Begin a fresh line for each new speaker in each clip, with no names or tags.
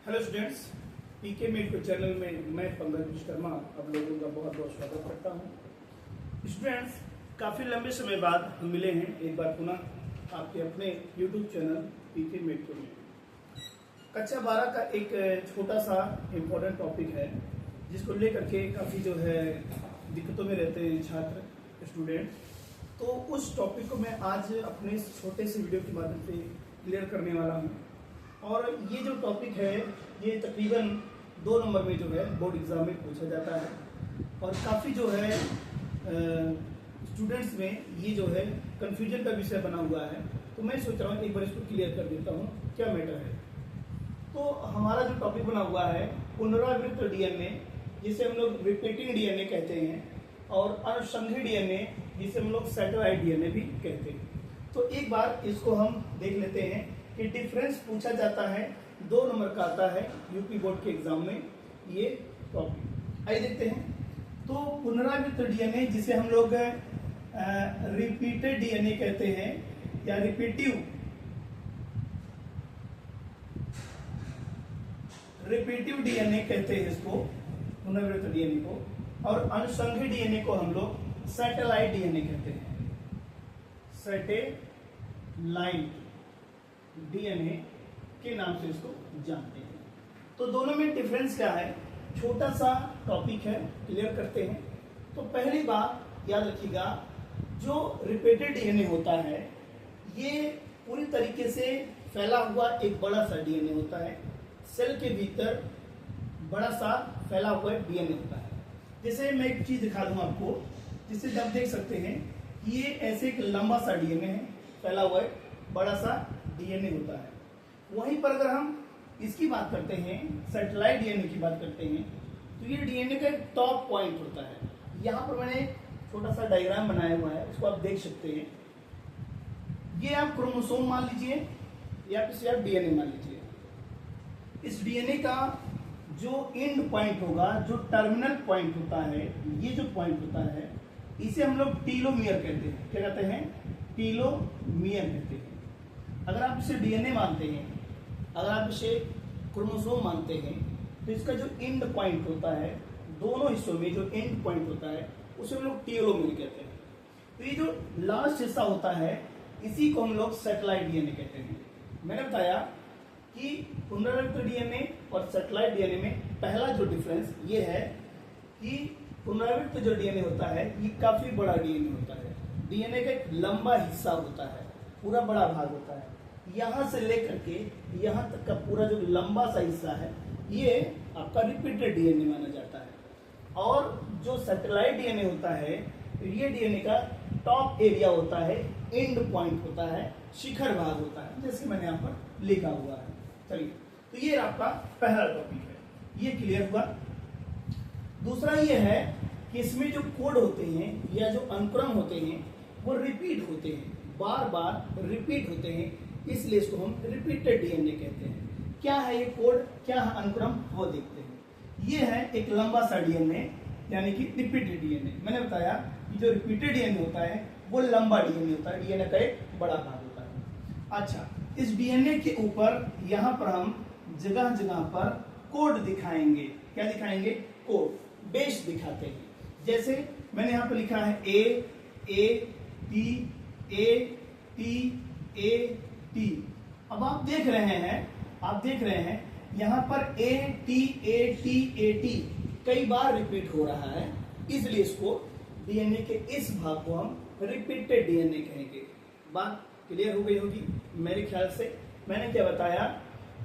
Hello students, पीके medical channel में मैं पंकज विश्वकर्मा आप लोगों का बहुत बहुत स्वागत करता हूं। स्टूडेंट्स, काफ़ी लंबे समय बाद हम मिले हैं एक बार पुनः आपके अपने यूट्यूब चैनल पीके मेडिकल में। कक्षा 12 का एक छोटा सा इम्पोर्टेंट टॉपिक है जिसको लेकर के काफ़ी जो है दिक्कतों में रहते हैं छात्र स्टूडेंट। तो उस टॉपिक को मैं आज अपने छोटे से वीडियो के माध्यम से क्लियर करने वाला हूँ। और ये जो टॉपिक है ये तकरीबन 2 नंबर में जो है बोर्ड एग्जाम में पूछा जाता है और काफ़ी जो है स्टूडेंट्स में ये जो है कन्फ्यूजन का विषय बना हुआ है। तो मैं सोच रहा हूँ एक बार इसको क्लियर कर देता हूँ क्या मैटर है। तो हमारा जो टॉपिक बना हुआ है पुनरावृत्त डीएनए, जिसे हम लोग रिपीटिंग डीएनए कहते हैं, और अनुषंगी डीएनए जिसे हम लोग सैटेलाइट डीएनए भी कहते हैं। तो एक बार इसको हम देख लेते हैं कि डिफरेंस पूछा जाता है, 2 नंबर का आता है यूपी बोर्ड के एग्जाम में ये टॉपिक। आइए देखते हैं। तो पुनरावृत्त डीएनए जिसे हम लोग रिपीटेड डीएनए कहते हैं या रिपीटिव डीएनए कहते हैं इसको, पुनरावृत्त डीएनए को। और अनुषंगी डीएनए को हम लोग सैटेलाइट डीएनए कहते हैं, सैटेलाइट डीएनए के नाम से इसको जानते हैं। तो दोनों में डिफरेंस क्या है, छोटा सा टॉपिक है, क्लियर करते हैं। तो पहली बात याद रखिएगा, जो रिपीटेड डीएनए होता है ये पूरी तरीके से फैला हुआ एक बड़ा सा डीएनए होता है। सेल के भीतर बड़ा सा फैला हुआ डीएनए होता है। जैसे मैं एक चीज दिखा दूं आपको, जिससे जब देख सकते हैं ये ऐसे एक लंबा सा डीएनए है, फैला हुआ बड़ा सा डीएनए होता है। वहीं पर अगर हम इसकी बात करते हैं, सैटेलाइट डीएनए की बात करते हैं, तो ये डीएनए का एक टॉप पॉइंट होता है। यहाँ पर मैंने छोटा सा डायग्राम बनाया हुआ है, इसको आप देख सकते हैं। ये आप क्रोमोसोम मान लीजिए या फिर आप डीएनए मान लीजिए। इस डीएनए का जो एंड पॉइंट होगा, जो टर्मिनल पॉइंट होता है, ये जो पॉइंट होता है इसे हम लोग टीलोमियर कहते हैं। क्या कहते हैं? टीलोमियर कहते हैं। अगर आप इसे डीएनए मानते हैं, अगर आप इसे क्रोमोसोम मानते हैं, तो इसका जो एंड पॉइंट होता है, दोनों हिस्सों में जो एंड पॉइंट होता है उसे हम लोग टीलोमियर कहते हैं। तो ये जो लास्ट हिस्सा होता है इसी को हम लोग सैटेलाइट डीएनए कहते हैं। मैंने बताया कि पुनरावृत्त डीएनए और सैटेलाइट डीएनए में पहला जो डिफरेंस ये है कि पुनरावृत्त जो डीएनए होता है ये काफी बड़ा डीएनए होता है। डीएनए का एक लंबा हिस्सा होता है, पूरा बड़ा भाग होता है। यहां से लेकर के यहां तक का पूरा जो लंबा सा हिस्सा है ये आपका रिपीटेड डीएनए माना जाता है। और जो सैटेलाइट डीएनए होता है ये डीएनए का टॉप एरिया होता है, एंड पॉइंट होता है, शिखर भाग होता है, जैसे मैंने यहाँ पर लिखा हुआ है। चलिए, तो ये आपका पहला टॉपिक है, ये क्लियर हुआ। दूसरा ये है कि इसमें जो कोड होते हैं या जो अनुक्रम होते हैं वो रिपीट होते हैं, बार बार रिपीट होते हैं, इसलिए इसको हम रिपीटेड डीएनए कहते हैं। क्या है ये कोड, क्या है अनुक्रम, वो देखते हैं। ये है एक लंबा सा डीएनए यानी कि रिपीटेड डीएनए। मैंने बताया कि जो रिपीटेड डीएनए होता है वो लंबा डीएनए होता है, डीएनए का एक बड़ा भाग होता है। अच्छा, इस डीएनए के ऊपर यहाँ पर हम जगह जगह पर कोड दिखाएंगे। क्या दिखाएंगे? कोड, बेस दिखाते हैं। जैसे मैंने यहाँ पर लिखा है A T A T A T. अब आप देख रहे हैं यहाँ पर ए टी कई बार रिपीट हो रहा है, इसलिए इसको डीएनए के इस भाग को हम रिपीटेड डीएनए कहेंगे। बात क्लियर हो गई होगी मेरे ख्याल से। मैंने क्या बताया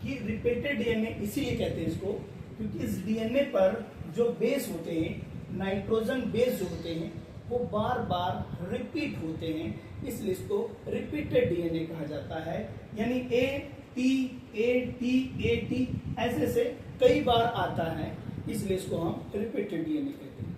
कि रिपीटेड डीएनए इसीलिए कहते हैं इसको क्योंकि इस डीएनए पर जो बेस होते हैं, नाइट्रोजन बेस जो होते हैं, वो बार बार रिपीट होते हैं, इसलिए इसको रिपीटेड डीएनए कहा जाता है। यानी ए टी ऐसे से कई बार आता है, इसलिए इसको हम रिपीटेड डीएनए कहते हैं।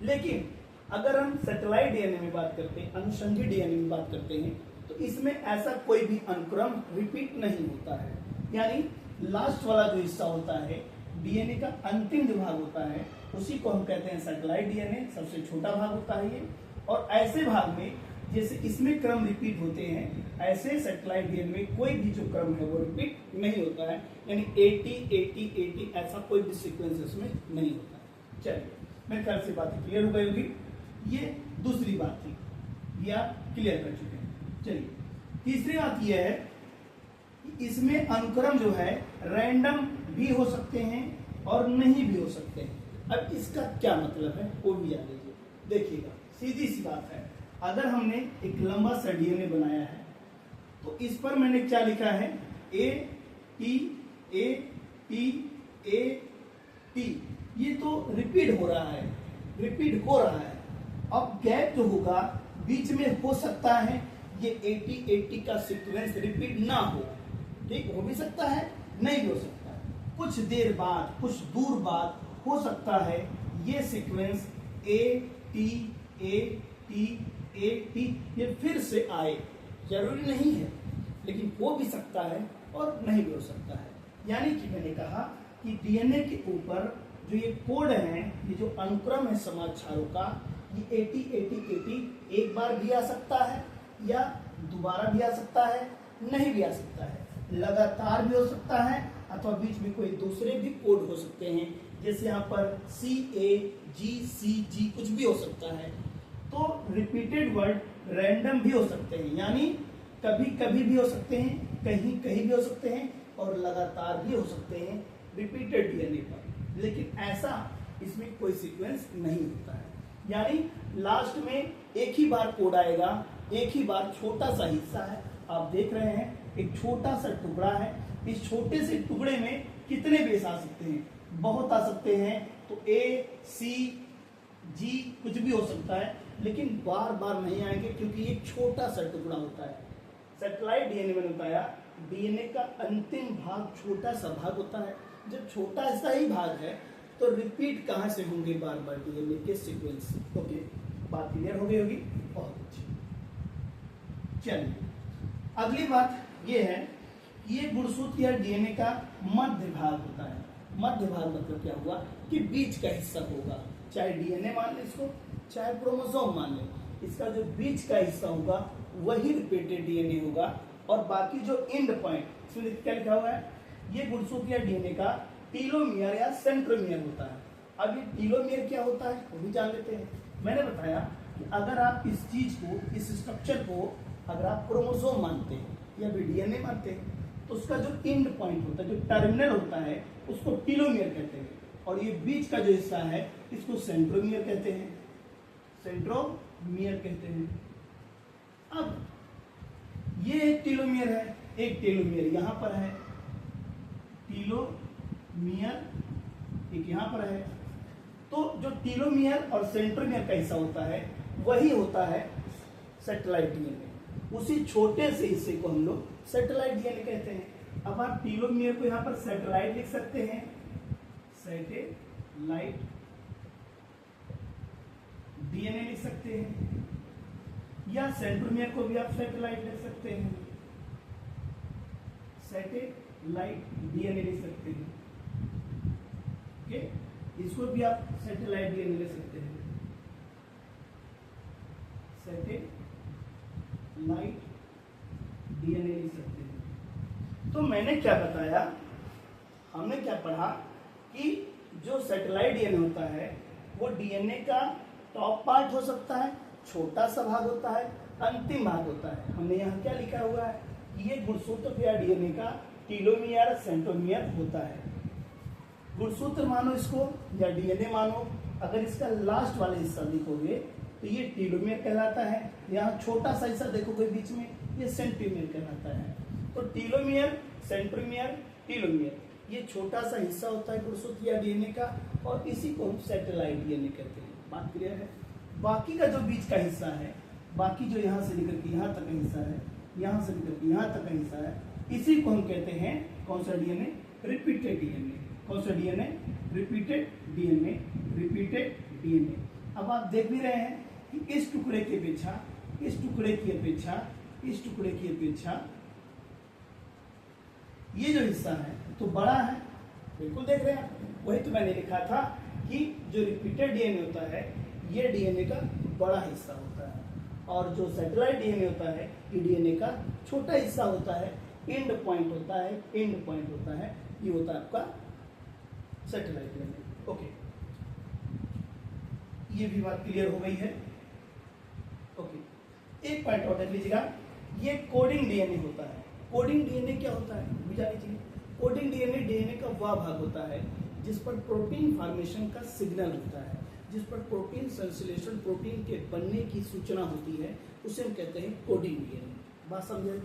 लेकिन अगर हम सैटेलाइट डीएनए में बात करते हैं, अनुषंगी डीएनए में बात करते हैं, तो इसमें ऐसा कोई भी अनुक्रम रिपीट नहीं होता है। यानी लास्ट वाला जो हिस्सा होता है, डीएनए का अंतिम जो भाग होता है, उसी को हम कहते हैं सैटेलाइट डीएनए, सबसे छोटा भाग होता है ये। और ऐसे भाग में जैसे इसमें क्रम रिपीट होते हैं, ऐसे सैटेलाइट डीएनए में कोई भी जो क्रम है वो रिपीट नहीं होता है, यानी 80 80 80 ऐसा कोई भी सीक्वेंस इसमें नहीं होता है। चलिए, मेरे ख्याल से बात क्लियर हो गई होगी। ये दूसरी बात थी, ये आप क्लियर कर चुके हैं। चलिए, तीसरी बात यह है कि इसमें अनुक्रम जो है रैंडम भी हो सकते हैं और नहीं भी हो सकते हैं। अब इसका क्या मतलब है वो भी जान लीजिए। देखिएगा, सीधी सी बात है, अगर हमने एक लंबा सा डीएनए बनाया है तो इस पर मैंने क्या लिखा है, A T A T A T, ये तो रिपीट हो रहा है, रिपीट हो रहा है। अब गैप जो होगा बीच में हो सकता है ये 80 80 का सीक्वेंस रिपीट ना हो, ठीक, हो भी सकता है, नहीं भी हो सकता है। कुछ देर बाद, कुछ दूर बाद हो सकता है ये sequence A T A T A T ये फिर से आए, जरूरी नहीं है, लेकिन हो भी सकता है और नहीं भी हो सकता है। यानी कि मैंने कहा कि डीएनए के ऊपर जो ये कोड है, ये जो अनुक्रम है समाचारों का, ये 80 80 80 एक बार भी आ सकता है या दोबारा भी आ सकता है, नहीं भी आ सकता है, लगातार भी हो सकता है, अथवा बीच में कोई दूसरे भी कोड हो सकते हैं, जैसे यहाँ पर सी ए जी सी जी कुछ भी हो सकता है। तो रिपीटेड वर्ड रैंडम भी हो सकते हैं, यानी कभी कभी भी हो सकते हैं, कहीं कहीं भी हो सकते हैं, और लगातार भी हो सकते हैं रिपीटेड डीएनए पर, लेकिन ऐसा इसमें कोई सीक्वेंस नहीं होता है। यानी लास्ट में एक ही बार कोड आएगा, एक ही बार छोटा सा हिस्सा है, आप देख रहे हैं एक छोटा सा टुकड़ा है, इस छोटे से टुकड़े में कितने बेस आ सकते हैं, बहुत आ सकते हैं। तो ए सी जी कुछ भी हो सकता है, लेकिन बार बार नहीं आएंगे क्योंकि एक छोटा सा टुकड़ा होता है। सैटेलाइट डीएनए मैंने बताया, डीएनए का अंतिम भाग छोटा सा भाग होता है। जब छोटा सा ही भाग है तो रिपीट कहां से होंगे बार बार डीएनए के सीक्वेंस। ओके, बात क्लियर हो गई होगी, बहुत अच्छी। चलिए, अगली बात ये है, ये गुणसूत्र या डीएनए का मध्य भाग होता है। मध्य भाग मतलब क्या हुआ कि बीच का हिस्सा होगा, चाहे डीएनए मान ले इसको, चाहे क्रोमोसोम मान ले, इसका जो बीच का हिस्सा होगा वही रिपीटेड डीएनए होगा, और बाकी जो एंड पॉइंट, इसमें क्या लिखा हुआ है, ये गुणसूत्र या डीएनए का टीलोमियर या सेंट्रोमियर होता है। अब ये टीलोमियर क्या होता है वो भी जान लेते हैं। मैंने बताया कि अगर आप इस चीज को, इस स्ट्रक्चर को अगर आप क्रोमोसोम मानते हैं या फिर डीएनए मानते हैं, तो उसका जो एंड पॉइंट होता है, जो टर्मिनल होता है, उसको टीलोमियर कहते हैं, और ये बीच का जो हिस्सा है इसको सेंट्रोमियर कहते हैं, सेंट्रोमियर कहते हैं। अब ये एक टीलोमियर है, एक टीलोमियर यहाँ पर है, टीलोमियर एक यहाँ पर है। तो जो टीलोमियर और सेंट्रोमियर का हिस्सा होता है वही होता है सैटेलाइट डीएनए। उसी छोटे से हिस्से को हम लोग सैटेलाइट डीएनए कहते हैं। अब आप टीलोमियर को यहाँ पर सैटेलाइट लिख सकते हैं, सैटेलाइट डीएनए लिख सकते हैं, या सेंट्रोमियर को भी आप सैटेलाइट लिख सकते हैं, सैटेलाइट डीएनए लिख सकते हैं। ओके, इसको भी आप सैटेलाइट डीएनए लिख सकते हैं, सैटेलाइट डीएनए लिख सकते हैं। तो मैंने क्या बताया, हमने क्या पढ़ा कि जो सैटेलाइट डीएनए होता है वो डीएनए का टॉप पार्ट हो सकता है, छोटा सा भाग होता है, अंतिम भाग होता है। हमने यहाँ क्या लिखा हुआ है कि ये गुणसूत्र या डीएनए का टीलोमियर सेंट्रोमियर होता है। गुणसूत्र मानो इसको या डीएनए मानो, अगर इसका लास्ट वाला हिस्सा देखोगे तो ये टीलोमियर कहलाता है। यहाँ छोटा सा हिस्सा देखोगे बीच में, ये सेंट्रोमियर कहलाता है। तो टीलोमियर, सेंट्रोमियर, टीलोमियर, ये छोटा सा हिस्सा होता है गुणसूत्र या डीएनए का, और इसी को हम सैटेलाइट डीएनए कहते हैं। बात क्लियर है। बाकी का जो बीच का हिस्सा है, बाकी जो यहाँ से लेकर के यहाँ तक का हिस्सा है, यहाँ से लेकर के यहाँ तक का हिस्सा है, इसी को हम कहते हैं कौन सा डीएनए, रिपीटेड डीएनए। कौन सा DNA, repeated DNA, repeated DNA. अब आप देख भी रहे हैं कि इस टुकड़े की अपेक्षा, इस टुकड़े की अपेक्षा, इस टुकड़े की अपेक्षा ये जो हिस्सा है तो बड़ा है, बिल्कुल देख रहे हैं आप। वही तो मैंने लिखा था कि जो रिपीटेड डीएनए होता है ये डीएनए का बड़ा हिस्सा होता है, और जो सैटेलाइट डीएनए होता है ये डीएनए का छोटा हिस्सा होता है, एंड पॉइंट होता है, एंड पॉइंट होता है, ये होता है आपका सैटेलाइट डीएनए। ओके, ये भी बात क्लियर हो गई है। ओके, एक पॉइंट और देख लीजिएगा, ये कोडिंग डीएनए होता है। कोडिंग डीएनए क्या होता है भी जान लीजिए। कोडिंग डीएनए डीएनए का वह भाग होता है जिस पर प्रोटीन फॉर्मेशन का सिग्नल होता है, जिस पर प्रोटीन संश्लेषण, प्रोटीन के बनने की सूचना होती है, उसे हम कहते हैं कोडिंग डीएनए। बात समझे?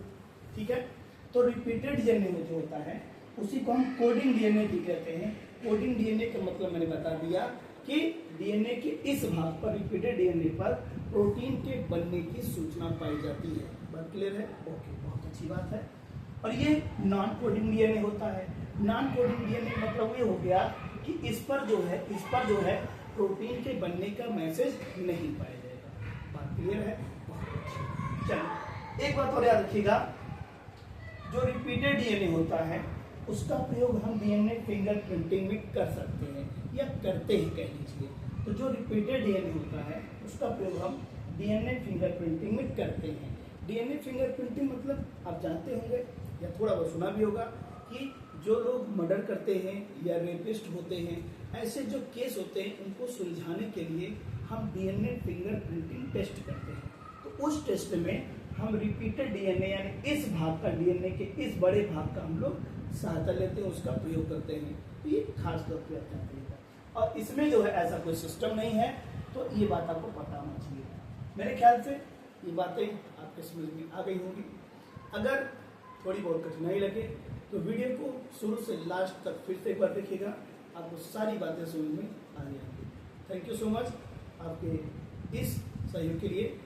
ठीक है। तो रिपीटेड डीएनए जो होता है उसी को हम कोडिंग डीएनए भी कहते हैं। कोडिंग डीएनए का मतलब मैंने बता दिया कि डीएनए के इस भाग पर, रिपीटेड डीएनए पर प्रोटीन के बनने की सूचना पाई जाती है। बात क्लियर है? ओके, बहुत अच्छी बात है। और ये नॉन कोडिंग डीएनए होता है। नॉन कोडिंग डीएनए मतलब ये हो गया कि इस पर जो है प्रोटीन के बनने का मैसेज नहीं पाया जाएगा। बात क्लियर है? बहुत अच्छी। चलिए, एक बात और याद रखिएगा, जो रिपीटेड डीएनए होता है उसका प्रयोग हम डीएनए फिंगरप्रिंटिंग में कर सकते हैं या करते ही कह लीजिए। तो जो रिपीटेड डीएनए होता है उसका प्रयोग हम डीएनए फिंगरप्रिंटिंग में करते हैं। डीएनए फिंगरप्रिंटिंग मतलब आप जानते होंगे या थोड़ा बहुत सुना भी होगा कि जो लोग मर्डर करते हैं या रेपिस्ट होते हैं, ऐसे जो केस होते हैं उनको सुलझाने के लिए हम डीएनए फिंगरप्रिंटिंग टेस्ट करते हैं। तो उस टेस्ट में हम रिपीटेड डीएनए यानी इस भाग का, डीएनए के इस बड़े भाग का हम लोग सहायता लेते हैं, उसका प्रयोग करते हैं। तो ये खास तौर पे आता है। और इसमें जो है ऐसा कोई सिस्टम नहीं है, तो ये बात आपको पता होना चाहिए। मेरे ख्याल से ये बातें आपके समझ में आ गई होंगी। अगर थोड़ी बहुत कठिनाई लगे तो वीडियो को शुरू से लास्ट तक फिर से एक बार देखिएगा, आपको सारी बातें समझ में आ जाएंगी। थैंक यू सो मच आपके इस सहयोग के लिए।